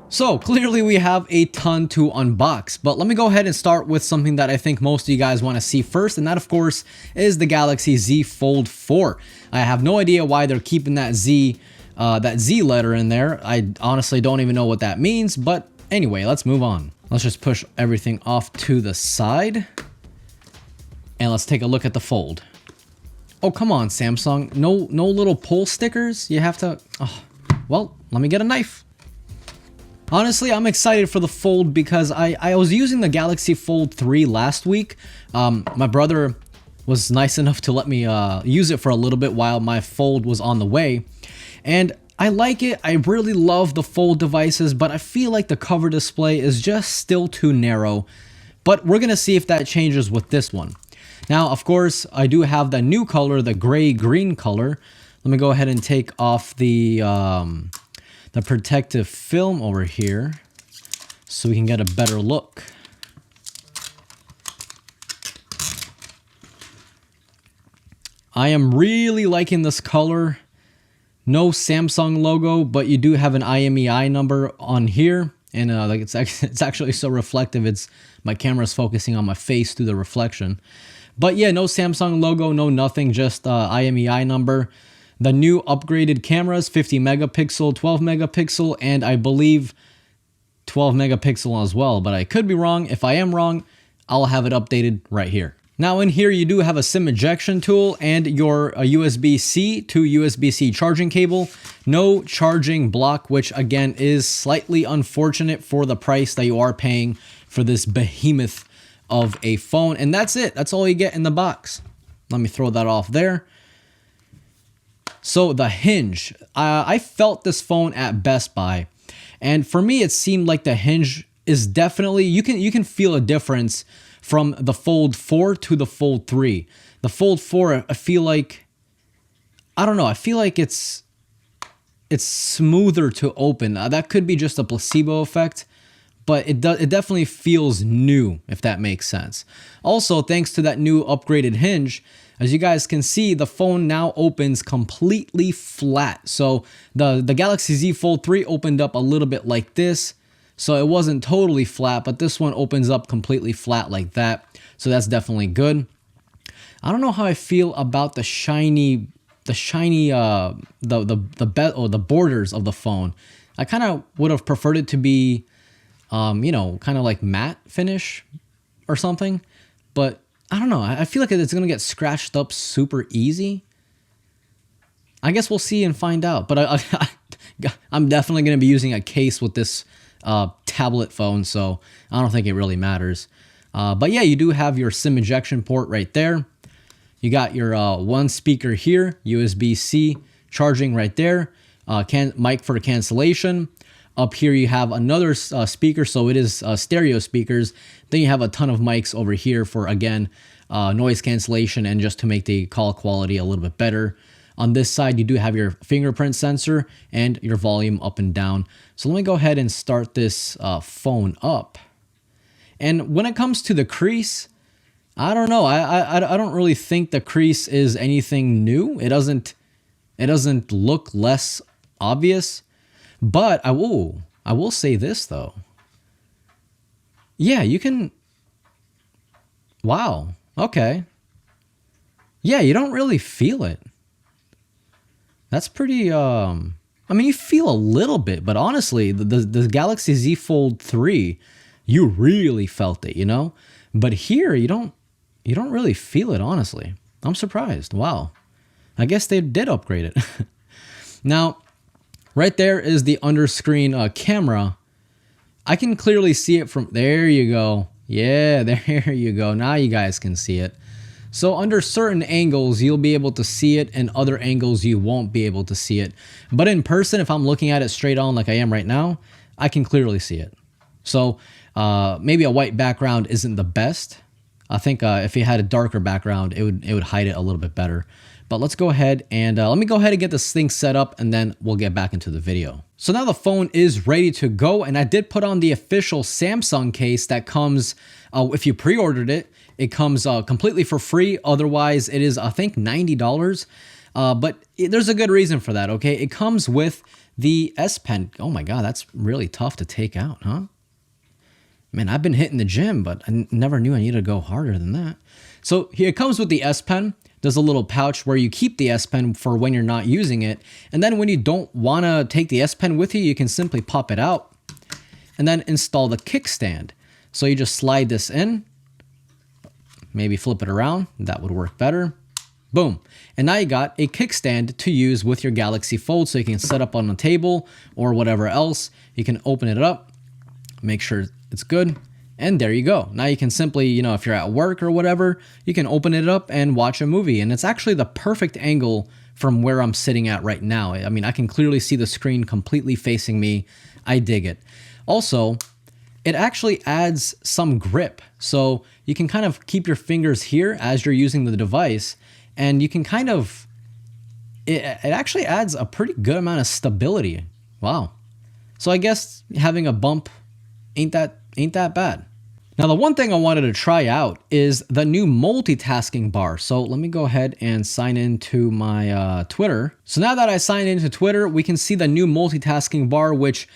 So clearly we have a ton to unbox, but let me go ahead and start with something that I think most of you guys want to see first, and that of course is the Galaxy Z Fold 4. I have no idea why they're keeping that Z letter in there. I honestly don't even know what that means, but anyway, let's move on. Let's just push everything off to the side, and let's take a look at the Fold. Oh, come on, Samsung. No little pull stickers? You have to... Oh, well, let me get a knife. Honestly, I'm excited for the Fold because I was using the Galaxy Fold 3 last week. My brother was nice enough to let me use it for a little bit while my Fold was on the way. And I like it. I really love the Fold devices, but I feel like the cover display is just still too narrow. But we're going to see if that changes with this one. Now, of course, I do have the new color, the gray-green color. Let me go ahead and take off the protective film over here so we can get a better look. I am really liking this color. No Samsung logo, but you do have an IMEI number on here, and like it's actually so reflective. My camera's focusing on my face through the reflection. But yeah, no Samsung logo, no nothing, just IMEI number. The new upgraded cameras, 50 megapixel, 12 megapixel, and I believe 12 megapixel as well, but I could be wrong. If I am wrong, I'll have it updated right here. Now in here, you do have a SIM ejection tool and your USB-C to USB-C charging cable. No charging block, which again is slightly unfortunate for the price that you are paying for this behemoth of a phone. And that's it. That's all you get in the box. Let me throw that off there. So the hinge, I felt this phone at Best Buy, and for me it seemed like the hinge is definitely, you can feel a difference from the Fold 4 to the Fold 3. The Fold 4, I feel like, I don't know, I feel like it's smoother to open. That could be just a placebo effect, but it definitely feels new, if that makes sense. Also, thanks to that new upgraded hinge, as you guys can see, the phone now opens completely flat. So the Galaxy Z Fold 3 opened up a little bit like this. So it wasn't totally flat, but this one opens up completely flat like that. So that's definitely good. I don't know how I feel about the borders of the phone. I kind of would have preferred it to be, you know, kind of like matte finish or something, but I don't know. I feel like it's going to get scratched up super easy. I guess we'll see and find out. But I'm definitely going to be using a case with this tablet phone, so I don't think it really matters. But yeah, you do have your SIM ejection port right there. You got your one speaker here, USB-C charging right there. Mic for cancellation. Up here you have another speaker, so it is stereo speakers. Then you have a ton of mics over here for, again, noise cancellation and just to make the call quality a little bit better. On this side, you do have your fingerprint sensor and your volume up and down. So let me go ahead and start this phone up. And when it comes to the crease, I don't know. I don't really think the crease is anything new. It doesn't look less obvious. But I will say this though. Yeah, you can. Wow. Okay. Yeah, you don't really feel it. That's pretty. I mean, you feel a little bit, but honestly, the Galaxy Z Fold 3, you really felt it, you know. But here, you don't really feel it. Honestly, I'm surprised. Wow. I guess they did upgrade it. Now. Right there is the under-screen camera. I can clearly see it from... There you go. Yeah, there you go. Now you guys can see it. So under certain angles, you'll be able to see it, and other angles, you won't be able to see it. But in person, if I'm looking at it straight on like I am right now, I can clearly see it. So maybe a white background isn't the best. I think if you had a darker background, it would hide it a little bit better. But let's go ahead and let me go ahead and get this thing set up, and then we'll get back into the video. So now the phone is ready to go, and I did put on the official Samsung case that comes, if you pre-ordered it, it comes completely for free. Otherwise, it is, I think, $90. There's a good reason for that, okay? It comes with the S Pen. Oh my God, that's really tough to take out, huh? Man, I've been hitting the gym, but I never knew I needed to go harder than that. So here it comes with the S Pen. There's a little pouch where you keep the S Pen for when you're not using it. And then when you don't want to take the S Pen with you, you can simply pop it out and then install the kickstand. So you just slide this in, maybe flip it around. That would work better. Boom. And now you got a kickstand to use with your Galaxy Fold, so you can set up on a table or whatever else. You can open it up, make sure it's good, and there you go. Now you can simply, you know, if you're at work or whatever, you can open it up and watch a movie. And it's actually the perfect angle from where I'm sitting at right now. I mean, I can clearly see the screen completely facing me. I dig it. Also, it actually adds some grip. So you can kind of keep your fingers here as you're using the device, and you can kind of, it actually adds a pretty good amount of stability. Wow. So I guess having a bump ain't that bad. Now, the one thing I wanted to try out is the new multitasking bar. So let me go ahead and sign into my Twitter. So now that I signed into Twitter, we can see the new multitasking bar, which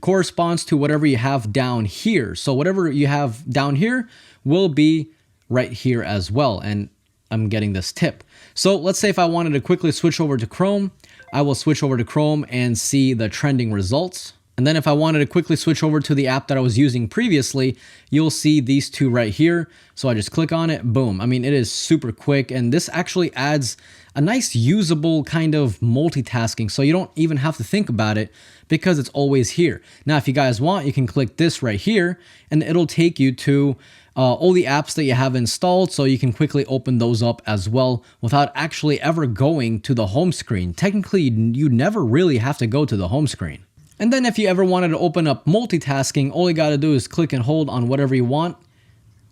corresponds to whatever you have down here. So whatever you have down here will be right here as well. And I'm getting this tip. So let's say if I wanted to quickly switch over to Chrome, I will switch over to Chrome and see the trending results. And then if I wanted to quickly switch over to the app that I was using previously, you'll see these two right here. So I just click on it, boom. I mean, it is super quick, and this actually adds a nice usable kind of multitasking, so you don't even have to think about it because it's always here. Now, if you guys want, you can click this right here, and it'll take you to all the apps that you have installed, so you can quickly open those up as well without actually ever going to the home screen. Technically, you never really have to go to the home screen. And then if you ever wanted to open up multitasking, all you got to do is click and hold on whatever you want,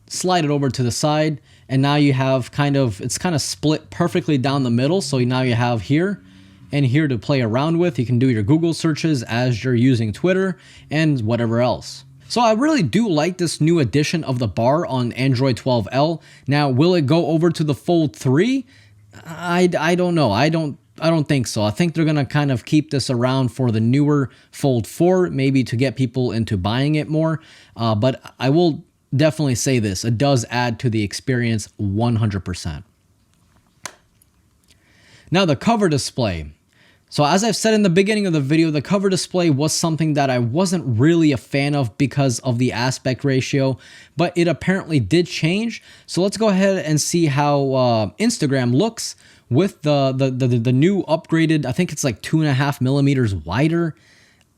slide it over to the side, and now you have it's kind of split perfectly down the middle. So now you have here and here to play around with. You can do your Google searches as you're using Twitter and whatever else. So I really do like this new edition of the bar on Android 12L. Now, will it go over to the Fold 3? I don't know. I don't think so. I think they're going to kind of keep this around for the newer Fold 4, maybe to get people into buying it more. But I will definitely say this. It does add to the experience 100%. Now, the cover display. So as I've said in the beginning of the video, the cover display was something that I wasn't really a fan of because of the aspect ratio, but it apparently did change. So let's go ahead and see how Instagram looks with the new upgraded, I think it's like 2.5 millimeters wider.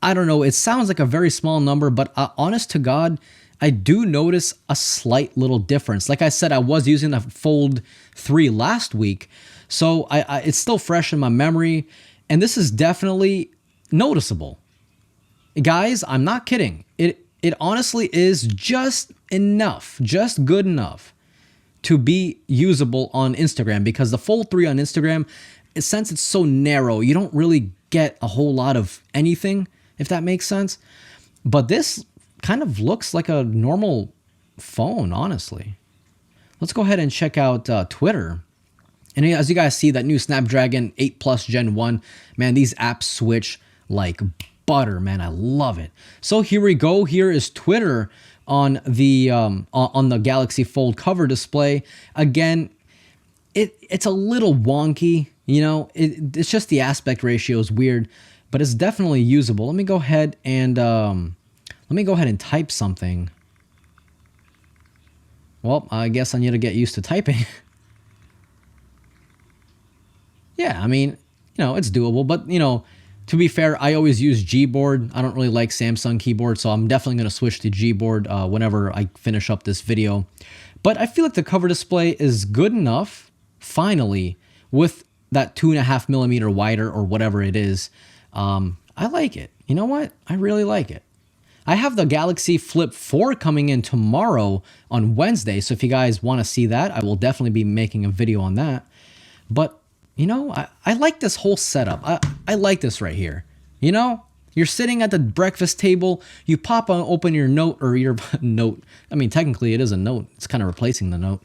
I don't know. It sounds like a very small number, but honest to God, I do notice a slight little difference. Like I said, I was using the Fold 3 last week, so it's still fresh in my memory. And this is definitely noticeable. Guys, I'm not kidding. It honestly is just enough, just good enough to be usable on Instagram, because the Fold 3 on Instagram, since it's so narrow, you don't really get a whole lot of anything, if that makes sense. But this kind of looks like a normal phone, honestly. Let's go ahead and check out Twitter. And as you guys see, that new Snapdragon 8 Plus Gen 1, man, these apps switch like butter, man. I love it. So here we go. Here is Twitter on the Galaxy Fold cover display. Again, it's a little wonky, you know. It's just the aspect ratio is weird, but it's definitely usable. Let me go ahead and type something. Well, I guess I need to get used to typing. Yeah, I mean, you know, it's doable, but, you know, to be fair, I always use Gboard. I don't really like Samsung keyboard, so I'm definitely going to switch to Gboard whenever I finish up this video. But I feel like the cover display is good enough, finally, with that 2.5 millimeter wider or whatever it is. I like it. You know what? I really like it. I have the Galaxy Flip 4 coming in tomorrow on Wednesday, so if you guys want to see that, I will definitely be making a video on that. But you know, I like this whole setup. I like this right here. You know, you're sitting at the breakfast table, you pop on, open your note or your note. I mean, technically it is a note. It's kind of replacing the note.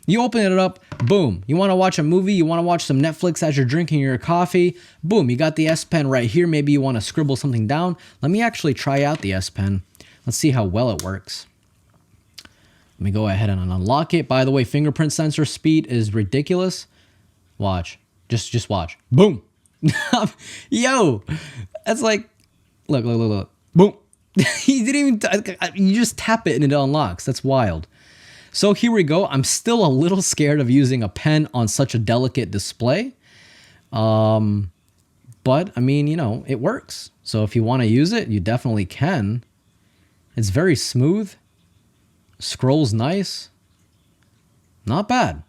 You open it up, boom. You want to watch a movie, you want to watch some Netflix as you're drinking your coffee, boom, you got the S Pen right here. Maybe you want to scribble something down. Let me actually try out the S Pen. Let's see how well it works. Let me go ahead and unlock it. By the way, fingerprint sensor speed is ridiculous. Watch. Just watch. Boom. Yo, that's like, look. Boom. You didn't even, you just tap it and it unlocks. That's wild. So here we go. I'm still a little scared of using a pen on such a delicate display. But I mean, you know, it works. So if you want to use it, you definitely can. It's very smooth. Scrolls nice. Not bad.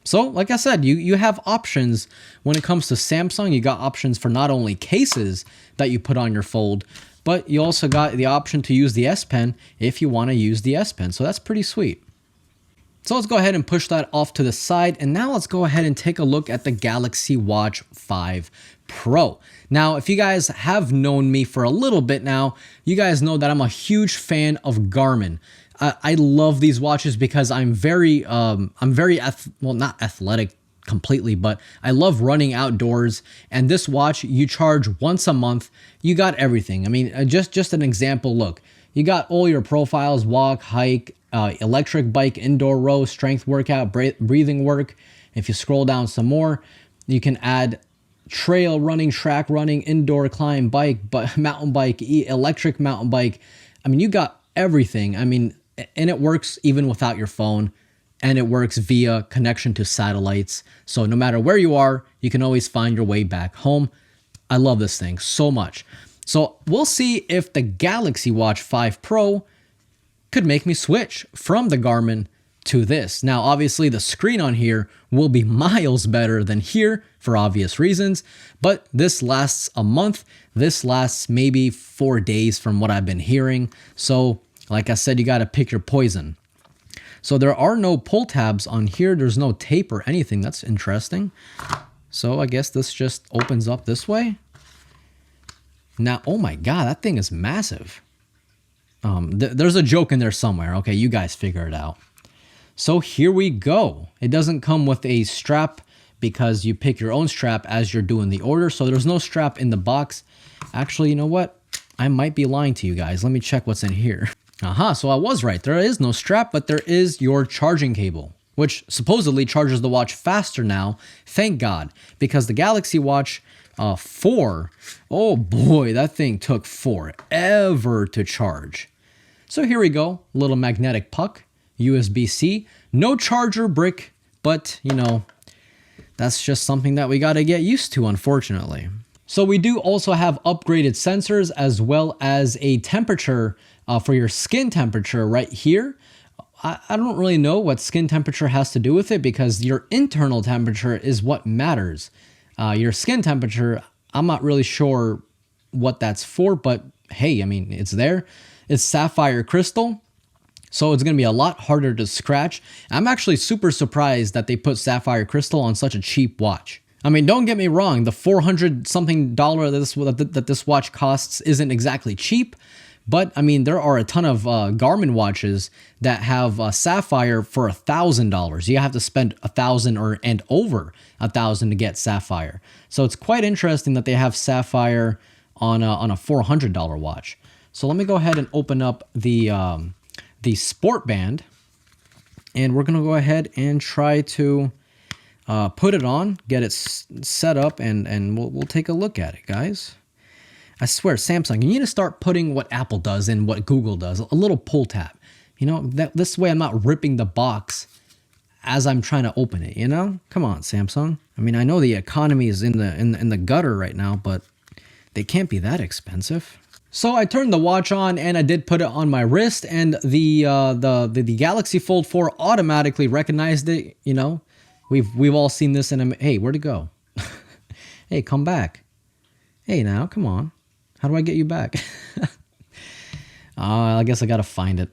So, like I said, you have options when it comes to Samsung. You got options for not only cases that you put on your Fold, but you also got the option to use the S Pen if you want to use the S Pen. So that's pretty sweet. So let's go ahead and push that off to the side. And now let's go ahead and take a look at the Galaxy Watch 5 Pro. Now, if you guys have known me for a little bit now, you guys know that I'm a huge fan of Garmin. I love these watches because I'm very not athletic completely, but I love running outdoors. And this watch, you charge once a month, you got everything. I mean, just an example, look, you got all your profiles, walk, hike, electric bike, indoor row, strength workout, breathing work. If you scroll down some more, you can add trail running, track running, indoor climb, bike, but mountain bike, electric mountain bike. I mean, you got everything. I mean, and it works even without your phone, and it works via connection to satellites. So no matter where you are, you can always find your way back home. I love this thing so much. So we'll see if the Galaxy Watch 5 Pro could make me switch from the Garmin to this. Now, obviously the screen on here will be miles better than here for obvious reasons, but this lasts a month. This lasts maybe 4 days from what I've been hearing. So like I said, you got to pick your poison. So there are no pull tabs on here. There's no tape or anything. That's interesting. So I guess this just opens up this way. Now, oh my God, that thing is massive. There's a joke in there somewhere. Okay, you guys figure it out. So here we go. It doesn't come with a strap because you pick your own strap as you're doing the order. So there's no strap in the box. Actually, you know what? I might be lying to you guys. Let me check what's in here. Aha, so I was right. There is no strap, but there is your charging cable, which supposedly charges the watch faster now. Thank God, because the Galaxy Watch 4, oh boy, that thing took forever to charge. So here we go, little magnetic puck, USB-C, no charger brick, but you know, that's just something that we got to get used to, unfortunately. So we do also have upgraded sensors as well as a temperature for your skin temperature right here. I don't really know what skin temperature has to do with it because your internal temperature is what matters. Your skin temperature, I'm not really sure what that's for, but hey, I mean, it's there. It's sapphire crystal, so it's going to be a lot harder to scratch. I'm actually super surprised that they put sapphire crystal on such a cheap watch. I mean, don't get me wrong, the $400 something that this watch costs isn't exactly cheap, but I mean, there are a ton of Garmin watches that have sapphire for $1,000. You have to spend $1,000 and over $1,000 to get sapphire. So it's quite interesting that they have sapphire on a $400 watch. So let me go ahead and open up the Sport Band, and we're gonna go ahead and try to put it on, get it set up, and we'll take a look at it, guys. I swear, Samsung, you need to start putting what Apple does and what Google does, a little pull tab. You know, this way I'm not ripping the box as I'm trying to open it, you know? Come on, Samsung. I mean, I know the economy is in the gutter right now, but they can't be that expensive. So I turned the watch on and I did put it on my wrist, and the Galaxy Fold 4 automatically recognized it, you know? We've all seen this in a, hey, where'd it go? Hey, come back. Hey, now, come on. How do I get you back? I guess I gotta find it.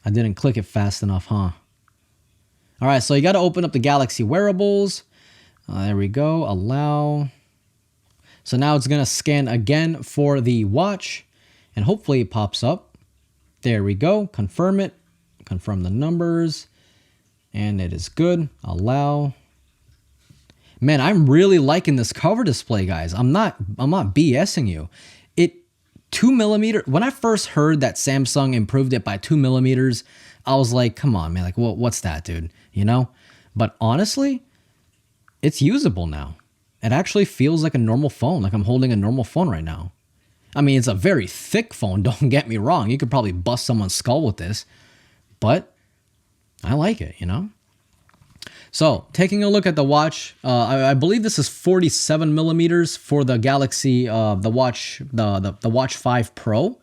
I didn't click it fast enough, huh? All right, so you gotta open up the Galaxy wearables. There we go, allow. So now it's gonna scan again for the watch, and hopefully it pops up. There we go, confirm it, confirm the numbers. And it is good. Allow. Man, I'm really liking this cover display, guys. I'm not BSing you. It 2mm. When I first heard that Samsung improved it by 2mm, I was like, come on, man. Like, what's that, dude? You know? But honestly, it's usable now. It actually feels like a normal phone, like I'm holding a normal phone right now. I mean, it's a very thick phone, don't get me wrong. You could probably bust someone's skull with this, but I like it, you know? So, taking a look at the watch, I believe this is 47mm for the Galaxy, the Watch 5 Pro,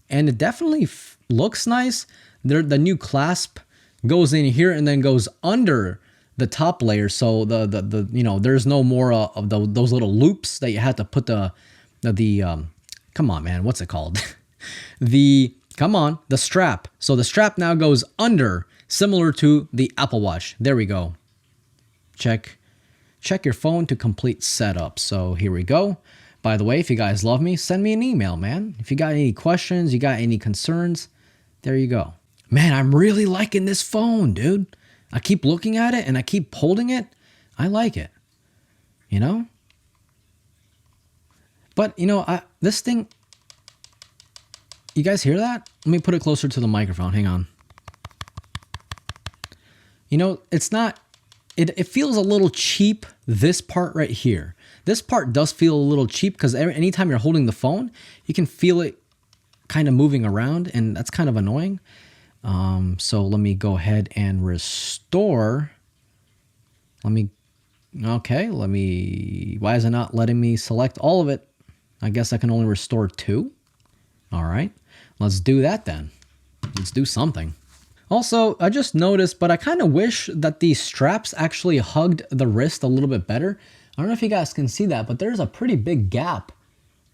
and it definitely looks nice. The new clasp goes in here and then goes under the top layer, so the you know, there's no more of those little loops that you had to put the come on, man, what's it called? the strap. So the strap now goes under, similar to the Apple Watch. There we go. Check your phone to complete setup. So here we go. By the way, if you guys love me, send me an email, man. If you got any questions, you got any concerns, there you go. Man, I'm really liking this phone, dude. I keep looking at it and I keep holding it. I like it, you know? But, you know, this thing, you guys hear that? Let me put it closer to the microphone. Hang on. You know, it's not, it feels a little cheap, this part right here. This part does feel a little cheap because anytime you're holding the phone, you can feel it kind of moving around, and that's kind of annoying. So let me go ahead and restore. Why is it not letting me select all of it? I guess I can only restore 2. All right, let's do that then. Let's do something. Also, I just noticed, but I kind of wish that these straps actually hugged the wrist a little bit better. I don't know if you guys can see that, but there's a pretty big gap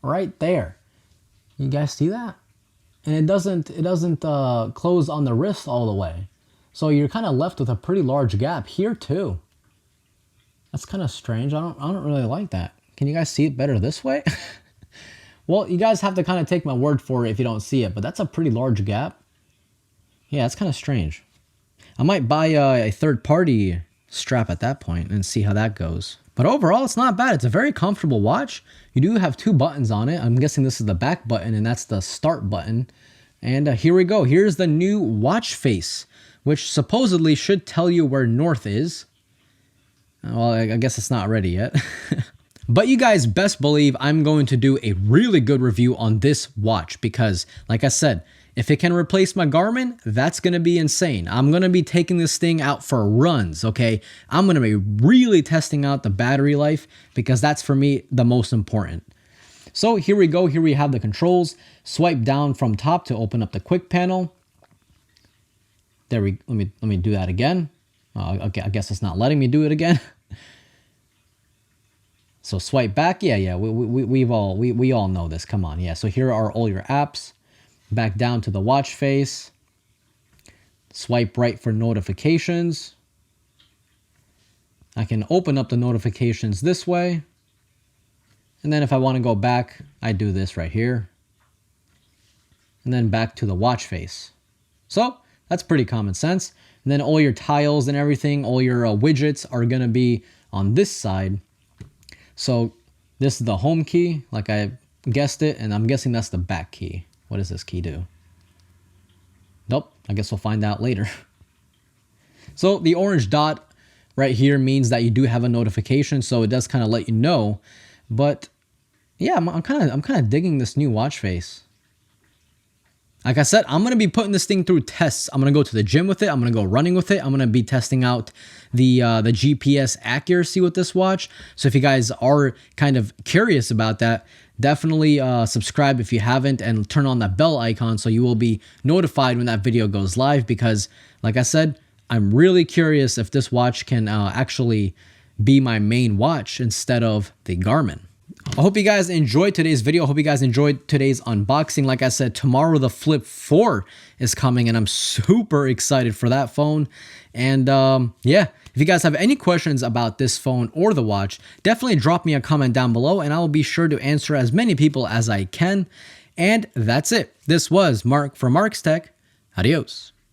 right there. You guys see that? And it doesn't close on the wrist all the way. So you're kind of left with a pretty large gap here too. That's kind of strange. I don't really like that. Can you guys see it better this way? Well, you guys have to kind of take my word for it if you don't see it, but that's a pretty large gap. Yeah, it's kind of strange. I might buy a third-party strap at that point and see how that goes. But overall, it's not bad. It's a very comfortable watch. You do have 2 buttons on it. I'm guessing this is the back button and that's the start button. And here we go. Here's the new watch face, which supposedly should tell you where north is. Well, I guess it's not ready yet. But you guys best believe I'm going to do a really good review on this watch because, like I said, if it can replace my Garmin, that's going to be insane. I'm going to be taking this thing out for runs, okay? I'm going to be really testing out the battery life because that's, for me, the most important. So here we go. Here we have the controls. Swipe down from top to open up the quick panel. Let me do that again. Okay, I guess it's not letting me do it again. So swipe back. Yeah. We all know this. Come on. Yeah. So here are all your apps. Back down to the watch face. Swipe right for notifications. I can open up the notifications this way. And then if I want to go back, I do this right here. And then back to the watch face. So that's pretty common sense. And then all your tiles and everything, all your widgets are going to be on this side. So this is the home key, like I guessed it, and I'm guessing that's the back key. What does this key do? Nope, I guess we'll find out later. So the orange dot right here means that you do have a notification, so it does kind of let you know. But yeah, I'm kind of digging this new watch face. Like I said, I'm going to be putting this thing through tests. I'm going to go to the gym with it. I'm going to go running with it. I'm going to be testing out the GPS accuracy with this watch. So if you guys are kind of curious about that, definitely subscribe if you haven't and turn on that bell icon so you will be notified when that video goes live because, like I said, I'm really curious if this watch can actually be my main watch instead of the Garmin. I hope you guys enjoyed today's video. I hope you guys enjoyed today's unboxing. Like I said, tomorrow the Flip 4 is coming and I'm super excited for that phone. And yeah, if you guys have any questions about this phone or the watch, definitely drop me a comment down below and I will be sure to answer as many people as I can. And that's it. This was Mark from Mark's Tech. Adios.